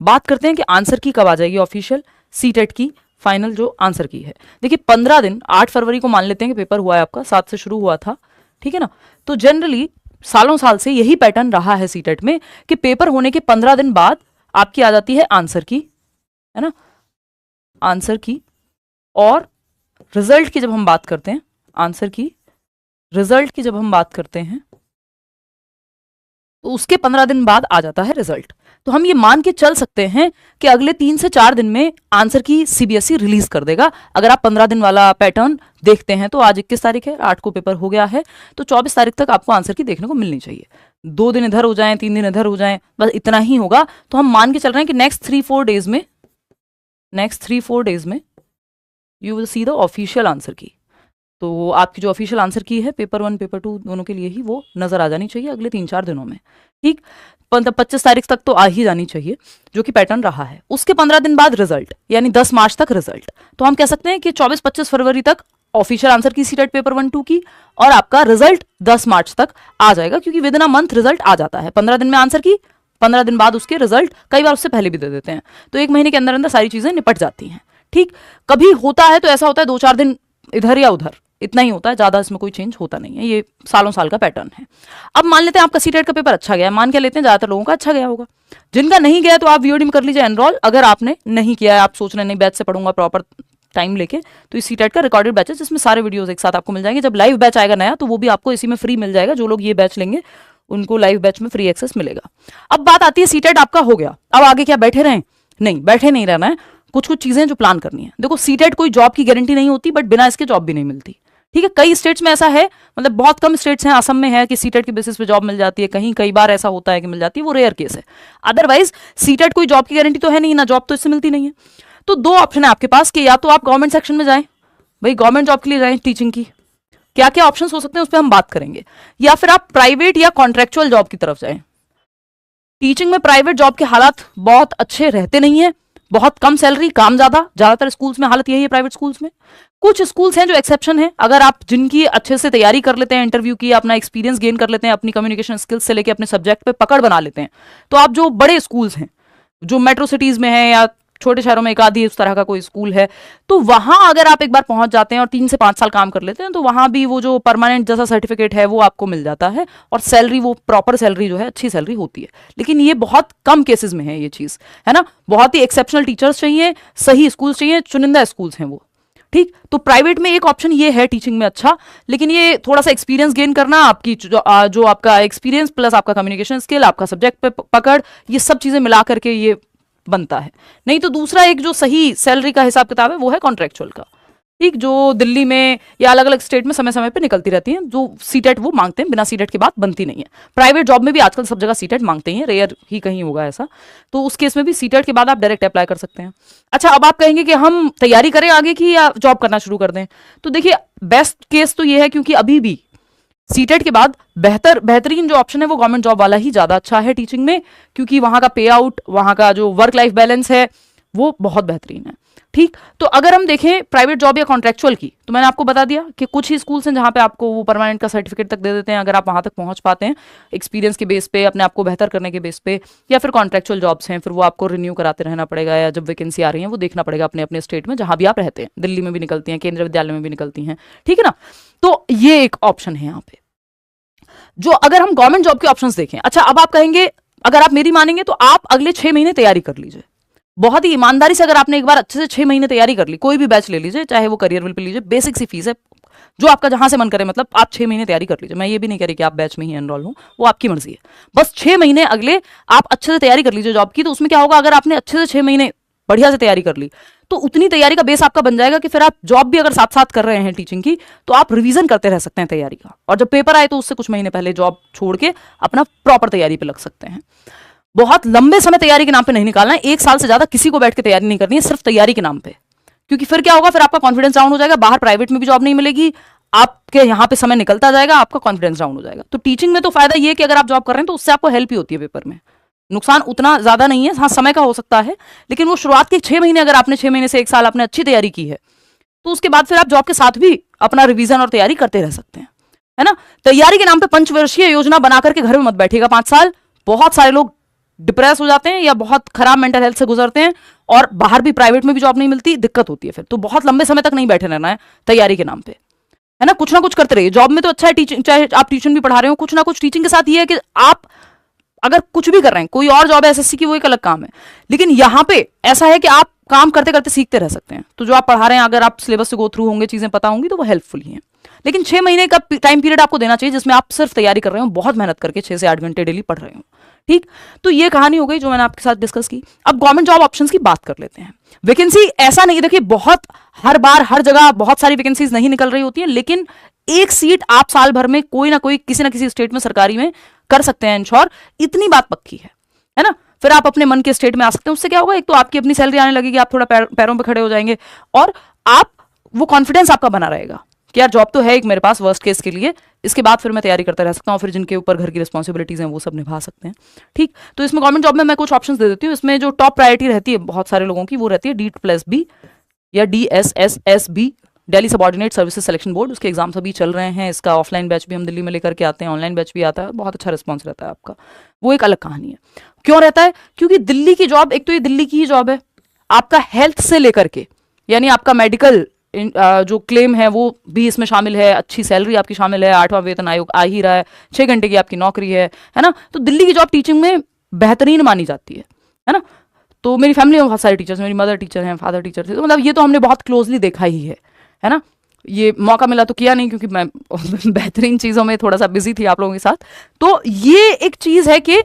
बात करते हैं कि आंसर की कब आ जाएगी ऑफिशियल, सीटेट की फाइनल जो आंसर की है। देखिए 15 दिन, 8 फरवरी को मान लेते हैं कि पेपर हुआ है आपका, 7 से शुरू हुआ था, ठीक है ना। तो जनरली सालों साल से यही पैटर्न रहा है सीटेट में कि पेपर होने के 15 दिन बाद आपकी आ जाती है आंसर की, है ना, आंसर की। और रिजल्ट की जब हम बात करते हैं, आंसर की रिजल्ट की जब हम बात करते हैं तो उसके 15 दिन बाद आ जाता है रिजल्ट। तो हम ये मान के चल सकते हैं कि अगले 3 से 4 दिन में आंसर की सीबीएसई रिलीज कर देगा। अगर आप 15 दिन वाला पैटर्न देखते हैं तो आज 21 तारीख है, 8 को पेपर हो गया है, तो 24 तारीख तक आपको आंसर की देखने को मिलनी चाहिए। 2 दिन इधर हो जाएं, 3 दिन इधर हो जाएं, बस इतना ही होगा। तो हम मान के चल रहे हैं कि नेक्स्ट 3-4 डेज में you will see the official answer की। तो आपकी जो ऑफिशियल आंसर की है पेपर 1 पेपर 2 दोनों के लिए ही, वो नजर आ जानी चाहिए अगले 3-4 दिनों में, ठीक। 25 तारीख तक तो आ ही जानी चाहिए, जो कि पैटर्न रहा है। उसके 15 दिन बाद रिजल्ट, यानी 10 मार्च तक रिजल्ट। तो हम कह सकते हैं कि 24-25 फरवरी तक ऑफिशियल आंसर की सीटेट पेपर 1-2 की, और आपका रिजल्ट 10 मार्च तक आ जाएगा, क्योंकि within a month result आ जाता है। 15 दिन में आंसर की, 15 दिन बाद उसके रिजल्ट, कई बार उससे पहले भी दे देते हैं। तो 1 महीने के अंदर अंदर सारी चीजें निपट जाती हैं, ठीक। कभी होता है तो ऐसा होता है 2-4 दिन इधर या उधर, इतना ही होता है, ज्यादा इसमें कोई चेंज होता नहीं है। ये सालों साल का पैटर्न है। अब मान लेते हैं आपका सीटेट का पेपर अच्छा गया है, मान के लेते हैं ज्यादातर लोगों का अच्छा गया होगा। जिनका नहीं गया तो आप वीओडी में कर लीजिए एनरोल। अगर आपने नहीं किया है, आप सोच रहे नहीं बैच से पढ़ूंगा प्रॉपर टाइम लेके, तो इस सीटेट का रिकॉर्डेड बैच है जिसमें सारे वीडियोस एक साथ आपको मिल जाएंगे। जब लाइव बैच आएगा नया तो वो भी आपको इसी में फ्री मिल जाएगा। जो लोग ये बैच लेंगे उनको लाइव बैच में फ्री एक्सेस मिलेगा। अब बात आती है सीटेट आपका हो गया, अब आगे क्या बैठे रहें? नहीं, बैठे नहीं रहना है। कुछ कुछ चीजें जो प्लान करनी है। देखो सीटेट कोई जॉब की गारंटी नहीं होती, बट बिना इसके जॉब भी नहीं मिलती, ठीक है। कई स्टेट्स में ऐसा है, मतलब बहुत कम स्टेट्स हैं, असम में है कि सीटेट के बेसिस पे जॉब मिल जाती है, कहीं कई बार ऐसा होता है कि मिल जाती है, वो रेयर केस है। अदरवाइज सीटेट कोई जॉब की गारंटी तो है नहीं ना, जॉब तो इससे मिलती नहीं है। तो 2 ऑप्शन है आपके पास कि या तो आप गवर्नमेंट सेक्शन में जाएं, भाई गवर्नमेंट जॉब के लिए जाएं, टीचिंग की क्या क्या ऑप्शन हो सकते हैं उस पर हम बात करेंगे, या फिर आप प्राइवेट या कॉन्ट्रेक्चुअल जॉब की तरफ जाएं। टीचिंग में प्राइवेट जॉब के हालात बहुत अच्छे रहते नहीं है, बहुत कम सैलरी, काम ज्यादातर स्कूल्स में हालत यही है। प्राइवेट स्कूल्स में कुछ स्कूल्स हैं जो एक्सेप्शन है, अगर आप जिनकी अच्छे से तैयारी कर लेते हैं इंटरव्यू की, अपना एक्सपीरियंस गेन कर लेते हैं, अपनी कम्युनिकेशन स्किल्स से लेकर अपने सब्जेक्ट पे पकड़ बना लेते हैं, तो आप जो बड़े स्कूल्स हैं जो मेट्रो सिटीज में है या छोटे शहरों में एक आधी उस तरह का कोई स्कूल है, तो वहां अगर आप एक बार पहुंच जाते हैं और 3 से 5 साल काम कर लेते हैं तो वहां भी वो जो परमानेंट जैसा सर्टिफिकेट है वो आपको मिल जाता है, और सैलरी वो प्रॉपर सैलरी जो है अच्छी सैलरी होती है। लेकिन ये बहुत कम केसेस में है ये चीज, है ना। बहुत ही एक्सेप्शनल टीचर्स चाहिए, सही स्कूल्स चाहिए, चुनिंदा स्कूल्स हैं वो, ठीक। तो प्राइवेट में एक ऑप्शन ये है टीचिंग में अच्छा, लेकिन ये थोड़ा सा एक्सपीरियंस गेन करना, आपकी जो आपका एक्सपीरियंस प्लस आपका कम्युनिकेशन स्किल, आपका सब्जेक्ट पे पकड़, ये सब चीजें मिला करके ये बनता है। नहीं तो दूसरा एक जो सही सैलरी का हिसाब किताब है वो है कॉन्ट्रेक्चुअल का, ठीक, जो दिल्ली में या अलग अलग स्टेट में समय समय पे निकलती रहती हैं, जो सीटेट वो मांगते हैं, बिना सीटेट के बाद बनती नहीं है। प्राइवेट जॉब में भी आजकल सब जगह सीटेट मांगते हैं, रेयर ही कहीं होगा ऐसा, तो उस केस में भी सीटेट के बाद आप डायरेक्ट अप्लाई कर सकते हैं। अच्छा, अब आप कहेंगे कि हम तैयारी करें आगे की या जॉब करना शुरू कर दें, तो देखिए बेस्ट केस तो ये है, क्योंकि अभी भी सीटेट के बाद बेहतरीन जो ऑप्शन है वो गवर्नमेंट जॉब वाला ही ज्यादा अच्छा है टीचिंग में, क्योंकि वहां का पे आउट, वहां का जो वर्क लाइफ बैलेंस है वो बहुत बेहतरीन है, ठीक। तो अगर हम देखें प्राइवेट जॉब या कॉन्ट्रेक्चुअल की, तो मैंने आपको बता दिया कि कुछ ही स्कूल्स हैं जहां पे आपको वो परमानेंट का सर्टिफिकेट तक दे देते हैं, अगर आप वहां तक पहुंच पाते हैं एक्सपीरियंस के बेस पे, अपने आप को बेहतर करने के बेस पे। या फिर कॉन्ट्रेक्चुअल जॉब्स हैं, फिर वो आपको रिन्यू कराते रहना पड़ेगा, या जब वैकेंसी आ रही है वो देखना पड़ेगा अपने अपने स्टेट में जहां भी आप रहते हैं। दिल्ली में भी निकलती हैं, केंद्रीय विद्यालय में भी निकलती हैं, ठीक है ना। तो ये एक ऑप्शन है यहाँ पे, जो अगर हम गवर्नमेंट जॉब के ऑप्शंस देखें। अच्छा, अब आप कहेंगे, अगर आप मेरी मानेंगे तो आप अगले 6 महीने तैयारी कर लीजिए, बहुत ही ईमानदारी से। अगर आपने एक बार अच्छे से 6 महीने तैयारी कर ली, कोई भी बैच ले लीजिए, चाहे वो करियर विल पे लीजिए, बेसिक सी फीस है, जो आपका जहां से मन करे, मतलब आप 6 महीने तैयारी कर लीजिए। मैं ये भी नहीं कह रही कि आप बैच में ही एनरोल हो, वो आपकी मर्जी है। बस 6 महीने अगले आप अच्छे से तैयारी कर लीजिए जॉब की। तो उसमें क्या होगा, अगर आपने अच्छे से 6 महीने बढ़िया से तैयारी कर ली, तो उतनी तैयारी का बेस आपका बन जाएगा कि फिर आप जॉब भी अगर साथ साथ कर रहे हैं टीचिंग की, तो आप रिवीजन करते रह सकते हैं तैयारी का, और जब पेपर आए तो उससे कुछ महीने पहले जॉब छोड़ के अपना प्रॉपर तैयारी पे लग सकते हैं। बहुत लंबे समय तैयारी के नाम पे नहीं निकालना है, 1 साल से ज्यादा किसी को बैठ के तैयारी नहीं करनी है सिर्फ तैयारी के नाम पे, क्योंकि फिर क्या होगा, फिर आपका कॉन्फिडेंस डाउन हो जाएगा, बाहर प्राइवेट में भी जॉब नहीं मिलेगी, आपके यहाँ पे समय निकलता जाएगा, आपका कॉन्फिडेंस डाउन हो जाएगा। तो टीचिंग में तो फायदा ये कि अगर आप जॉब कर रहे हैं तो उससे आपको हेल्प ही होती है पेपर में, नुकसान उतना ज्यादा नहीं है। हाँ, समय का हो सकता है, लेकिन वो शुरुआत के 6 महीने, अगर आपने 6 महीने से 1 साल आपने अच्छी तैयारी की है, तो उसके बाद फिर आप जॉब के साथ भी अपना रिवीजन और तैयारी करते रह सकते हैं, है ना। तैयारी के नाम पे पंचवर्षीय योजना बना करके घर में मत बैठिएगा 5 साल। बहुत सारे लोग डिप्रेस हो जाते हैं या बहुत खराब मेंटल हेल्थ से गुजरते हैं, और बाहर भी प्राइवेट में भी जॉब नहीं मिलती, दिक्कत होती है फिर। तो बहुत लंबे समय तक नहीं बैठे रहना है तैयारी के नाम पे, है ना। कुछ ना कुछ करते रहिए। जॉब में तो अच्छा है टीचिंग, चाहे आप ट्यूशन भी पढ़ा रहे हो, कुछ ना कुछ टीचिंग के साथ ये है कि आप अगर कुछ भी कर रहे हैं, कोई और जॉब है एसएससी की, वो एक अलग काम है, लेकिन यहां पे ऐसा है कि आप काम करते करते सीखते रह सकते हैं। तो जो आप पढ़ा रहे हैं, अगर आप सिलेबस से गो थ्रू होंगे, चीजें पता होंगी, तो वो हेल्पफुल ही है। लेकिन 6 महीने का टाइम पीरियड आपको देना चाहिए जिसमें आप सिर्फ तैयारी कर रहे हो, बहुत मेहनत करके 6 से 8 घंटे डेली पढ़ रहे हो। ठीक, तो ये कहानी हो गई जो मैंने आपके साथ डिस्कस की। अब गवर्नमेंट जॉब ऑप्शंस की बात कर लेते हैं। वैकेंसी ऐसा नहीं, देखिए बहुत हर बार हर जगह बहुत सारी वैकेंसीज नहीं निकल रही होती है, लेकिन एक सीट आप साल भर में कोई ना कोई किसी ना किसी स्टेट में सरकारी में कर सकते हैं इंश्योर, इतनी बात पक्की है ना। फिर आप अपने मन के स्टेट में आ सकते हैं। उससे क्या होगा, एक तो आपकी अपनी सैलरी आने लगेगी, आप थोड़ा पैरों पे खड़े हो जाएंगे, और आप वो कॉन्फिडेंस आपका बना रहेगा कि यार जॉब तो है एक मेरे पास वर्स्ट केस के लिए, इसके बाद फिर मैं तैयारी करता रह सकता हूँ, फिर जिनके ऊपर घर की रिस्पॉन्सिबिलिटीज हैं वो सब निभा सकते हैं। ठीक, तो इसमें गवर्नमेंट जॉब में मैं कुछ ऑप्शंस दे देती हूँ। इसमें जो टॉप प्रायोरिटी रहती है बहुत सारे लोगों की, वो रहती है DSSB या DSSSB, Delhi subordinate services selection board. उसके एग्जाम्स अभी चल रहे हैं। इसका ऑफलाइन बैच भी हम दिल्ली में लेकर के आते हैं, ऑनलाइन बैच भी आता है, बहुत अच्छा रिस्पॉन्स रहता है आपका। वो एक अलग कहानी है। क्यों रहता है? क्योंकि दिल्ली की जॉब, एक तो ये दिल्ली की ही जॉब है, आपका हेल्थ से लेकर के, यानी आपका मेडिकल जो क्लेम है वो भी इसमें शामिल है, अच्छी सैलरी आपकी शामिल है, 8वां वेतन आयोग आ ही रहा है, 6 घंटे की आपकी नौकरी है ना। तो दिल्ली की जॉब टीचिंग में बेहतरीन मानी जाती है ना। तो मेरी फैमिली में बहुत सारे टीचर्स, मेरी मदर टीचर हैं, फादर टीचर थे, तो मतलब ये तो हमने बहुत क्लोजली देखा ही है ना। ये मौका मिला तो किया नहीं, क्योंकि मैं बेहतरीन चीज़ों में थोड़ा सा बिजी थी आप लोगों के साथ। तो ये एक चीज़ है कि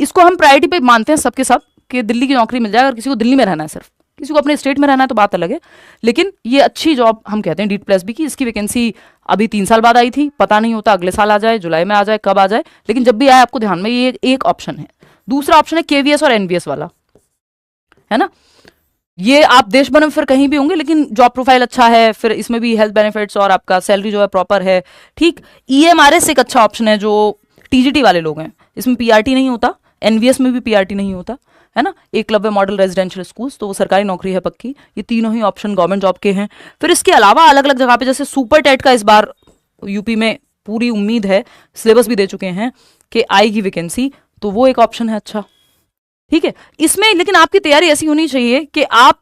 इसको हम प्रायोरिटी पे मानते हैं सबके सब, कि दिल्ली की नौकरी मिल जाए। अगर किसी को दिल्ली में रहना है, सिर्फ किसी को अपने स्टेट में रहना है तो बात अलग है, लेकिन ये अच्छी जॉब हम कहते हैं DSSB की। इसकी वैकेंसी अभी 3 साल बाद आई थी, पता नहीं होता अगले साल आ जाए, जुलाई में आ जाए, कब आ जाए, लेकिन जब भी आए आपको ध्यान में ये एक ऑप्शन है। दूसरा ऑप्शन है KVS और NVS वाला, है ना। ये आप देश भर में फिर कहीं भी होंगे, लेकिन जॉब प्रोफाइल अच्छा है, फिर इसमें भी हेल्थ बेनिफिट्स और आपका सैलरी जो है प्रॉपर है। ठीक, EMRS एक अच्छा ऑप्शन है जो TGT वाले लोग हैं, इसमें PRT नहीं होता, NVS में भी PRT नहीं होता, है ना। एकलव्य मॉडल रेजिडेंशियल स्कूल्स, तो वो सरकारी नौकरी है पक्की। ये तीनों ही ऑप्शन गवर्नमेंट जॉब के हैं। फिर इसके अलावा अलग अलग जगह पे, जैसे सुपर टेट का इस बार यूपी में पूरी उम्मीद है, सिलेबस भी दे चुके हैं कि आएगी वैकेंसी, तो वो एक ऑप्शन है अच्छा। ठीक है, इसमें लेकिन आपकी तैयारी ऐसी होनी चाहिए कि आप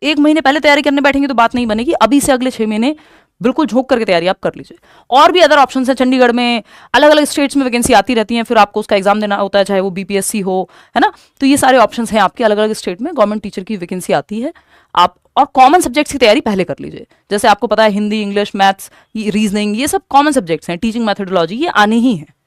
1 महीने पहले तैयारी करने बैठेंगे तो बात नहीं बनेगी। अभी से अगले 6 महीने बिल्कुल झोंक करके तैयारी आप कर लीजिए। और भी अदर ऑप्शंस हैं, चंडीगढ़ में अलग अलग स्टेट्स में वैकेंसी आती रहती हैं, फिर आपको उसका एग्जाम देना होता है, चाहे वो BPSC हो, है ना। तो ये सारे ऑप्शंस हैं आपके, अलग अलग स्टेट में गवर्नमेंट टीचर की वैकेंसी आती है। आप और कॉमन सब्जेक्ट्स की तैयारी पहले कर लीजिए। जैसे आपको पता है हिंदी, इंग्लिश, मैथ्स, रीजनिंग, ये सब कॉमन सब्जेक्ट्स हैं। टीचिंग मैथडोलॉजी, ये आने ही है।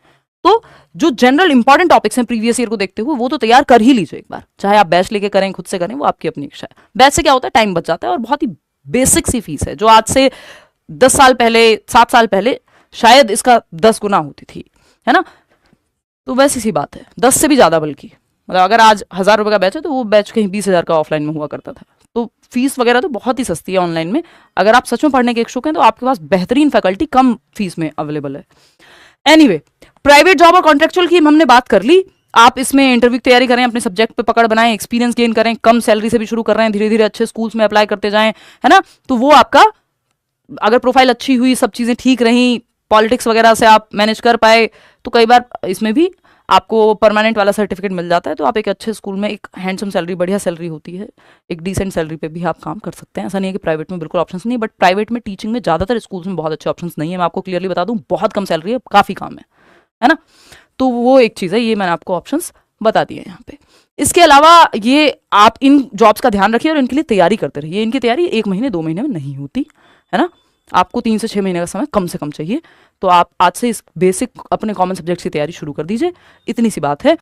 तो जो जनरल इंपॉर्टेंट टॉपिक्स हैं प्रीवियस ईयर को देखते हुए, वो तो तैयार कर ही लीजिए एक बार, चाहे आप बैच लेके करें, खुद से करें, वो आपकी अपनी इच्छा है। बैच से क्या होता है, टाइम बच जाता है, और बहुत ही बेसिक सी फीस है, जो आज से 10 साल पहले, 7 साल पहले शायद इसका 10 गुना होती थी, है ना। तो वैसी सी बात है, 10 से भी ज्यादा, बल्कि मतलब अगर आज 1000 रुपए का बैच है तो वो बैच कहीं 20,000 का ऑफलाइन में हुआ करता था। तो फीस वगैरह तो बहुत ही सस्ती है ऑनलाइन में। अगर आप सच में पढ़ने के इच्छुक हैं तो आपके पास बेहतरीन फैकल्टी कम फीस में अवेलेबल है। एनीवे, प्राइवेट जॉब और कॉन्ट्रेक्चुअल की हमने बात कर ली। आप इसमें इंटरव्यू की तैयारी करें, अपने सब्जेक्ट पे पकड़ बनाएं, एक्सपीरियंस गेन करें, कम सैलरी से भी शुरू कर रहे हैं, धीरे धीरे अच्छे स्कूल्स में अप्लाई करते जाएं, है ना। तो वो आपका, अगर प्रोफाइल अच्छी हुई, सब चीजें ठीक रही, पॉलिटिक्स वगैरह से आप मैनेज कर पाए, तो कई बार इसमें भी आपको परमानेंट वाला सर्टिफिकेट मिल जाता है। तो आप एक अच्छे स्कूल में, एक हैंडसम सैलरी, बढ़िया सैलरी होती है, एक डिसेंट सैलरी पे भी आप काम कर सकते हैं। ऐसा नहीं है कि प्राइवेट में बिल्कुल ऑप्शंस नहीं, बट प्राइवेट में टीचिंग में ज़्यादातर स्कूल्स में बहुत अच्छे ऑप्शंस नहीं है। मैं आपको क्लियरली बता दूं, बहुत कम सैलरी है, काफ़ी काम है ना। तो वो एक चीज़ है, ये मैंने आपको ऑप्शंस बता दिए यहाँ पे। इसके अलावा ये आप इन जॉब्स का ध्यान रखिए और इनके लिए तैयारी करते रहिए। इनकी तैयारी 1 महीने 2 महीने में नहीं होती, है ना। आपको 3 से 6 महीने का समय कम से कम चाहिए। तो आप आज से इस बेसिक अपने कॉमन सब्जेक्ट्स की तैयारी शुरू कर दीजिए, इतनी सी बात है।